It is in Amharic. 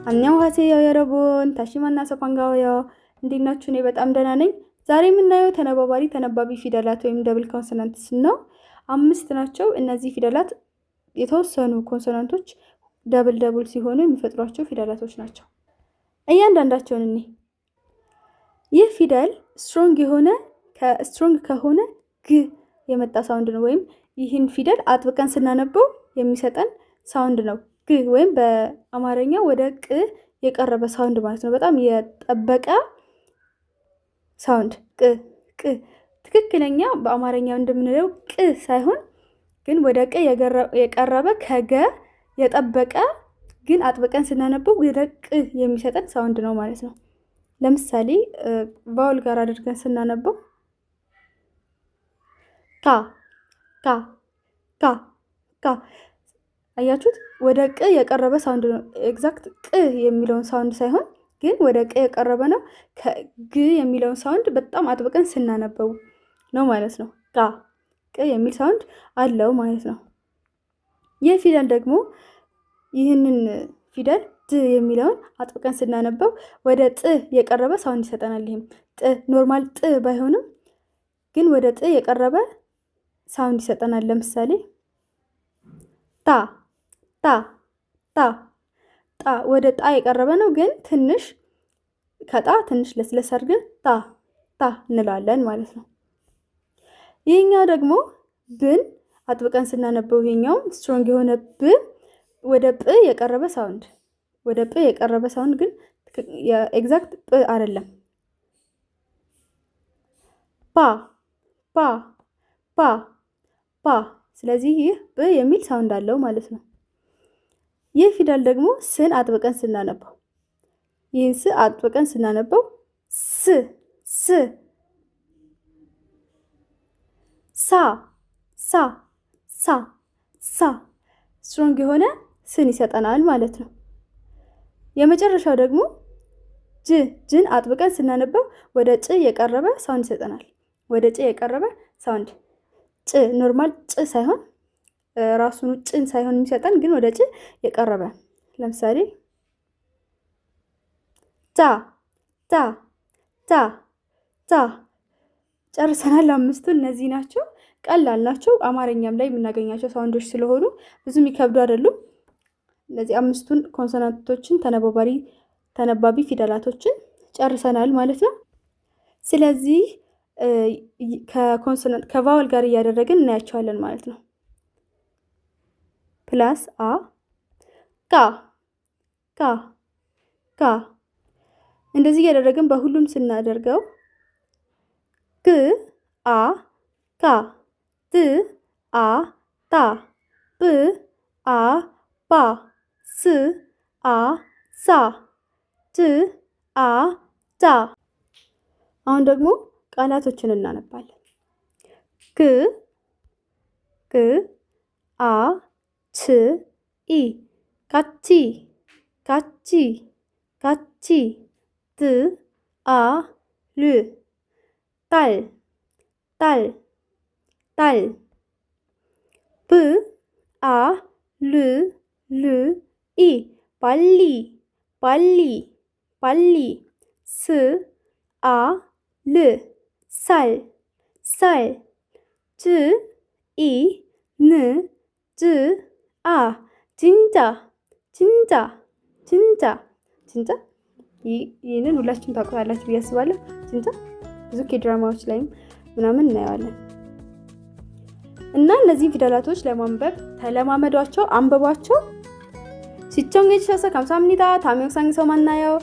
안녕하세요 여러분 다시만나서 반가워요 እንዴት ናችሁ እኔ በጣም ደህና ነኝ ዛሬ የምናየው ተነባቢ ፊደላት ወይም ደብል ኮንሶናንትስ ነው 5 ናቸው እነዚህ ፊደላት የተወሰኑ ኮንሶናንቶች ደብል ሲሆኑ የሚፈጥሯቸው ፊደላቶች ናቸው እያንዳንዳቸውን እኔ ይህ ፊደል ስትሮንግ ከሆነ ግ የመጣ ሳውንድ ነው ወይም ይህን ፊደል አጥብቀን ስናነበው የሚሰጠን ሳውንድ ነው ግ ወይም በአማርኛ ወደ ቅ የቀረበ ሳውንድ ማለት ነው በጣም የጠበቀ ሳውንድ ቅ ትክክለኛ በአማርኛው እንደምንለው ቅ ሳይሆን ግን ወደ ቅ የቀረበ ከገ የጠበቀ ግን አጥብቀን ስናነበው ወደ ቅ የሚሰጠን ሳውንድ ነው ማለት ነው ለምሳሌ ቫውል ጋር አድርገን ስናነበው ካ አያችሁት ወደ ቅ የቀረበ ሳውንድ ነው ኤግዛክት ቅ የሚለውን ሳውንድ ሳይሆን ግን ወደ ቅ የቀረበ ነው ከግ የሚለውን ሳውንድ በጣም አጥብቀን ስናነበው ነው ማለት ነው ቅ የሚል ሳውንድ አለው ማለት ነው ይህ ፊደል ደግሞ ይህንን ፊደል ጥ የሚለውን አጥብቀን ስናነበው ወደ ጥ የቀረበ ሳውንድ ይሰጠናል ይሄም ጥ ኖርማል ጥ ባይሆንም ግን ወደ ጥ የቀረበ ሳውንድ ይሰጠናል ለምሳሌ ታ ወደ ጣ የቀረበ ነው ግን ትንሽ ከጣ ትንሽ ለስለስ አድርገን ታ እንላለን ማለት ነው ይሄኛው ደግሞ ብን አጥብቀን ስናነበው ይሄኛው ስትሮንግ የሆነ ብ ወደ ጵ የቀረበ ሳውንድ ግን ኤግዛክት ጵ አይደለም ፓ ስለዚህ ይህ ብ የሚል ሳውንድ አለው ማለት ነው ይህ ፊደል ደግሞ ስን አጥብቀን ስናነበው ይህን ስ አጥብቀን ስናነበው ሳ ስትሮንግ የሆነ ስን ይሰጠናል ማለት ነው የመጨረሻው ደግሞ ጅን አጥብቀን ስናነበው ወደ ጭ የቀረበ ሳውንድ ይሰጠናል ወደ ጭ የቀረበ ሳውንድ ጭ ኖርማል ጭ ሳይሆን ራሱን ጭን ሳይሆን የሚሰጠን ግን ወደ ጭ የቀረበ ለምሳሌ ታ ጨርሰናል አምስቱ እነዚህ ናቸው ቀላል ናቸው አማርኛም ላይ የምናገኛቸው ሳውንዶች ስለሆኑ ብዙ የሚከብዱ አይደሉም እነዚህ አምስቱን ኮንሶናንቶችን ተነባቢ ፊደላቶችን ጨርሰናል ማለት ነው ስለዚህ ከቫውል ጋር እያደረግን እናያቸዋለን ማለት ነው ፕላስ ካ እንደዚህ እያደረግን በሁሉም ስናደርገው ካ ት ታ ብ ባ ስ ሳ ት ታ አሁን ደግሞ ቃላቶችን እናነባለን ክ ች ኢ ካቺ ት ል ታል ብ ል ኢ ባሊ ስ ል ሳል ጭ ኢ ን ጭ ጭንጫ ይህንን ሁላችሁም ታውቃላችሁ ብዬ አስባለሁ ጭንጫ ብዙ ኬድራማዎች ላይም ምናምን እናየዋለን እና እነዚህ ፊደላቶች ለማንበብ ተለማመዷቸው አንብቧቸው ሲቾንጌ ቻሳ 감사합니다 다음에 영상에서 만나요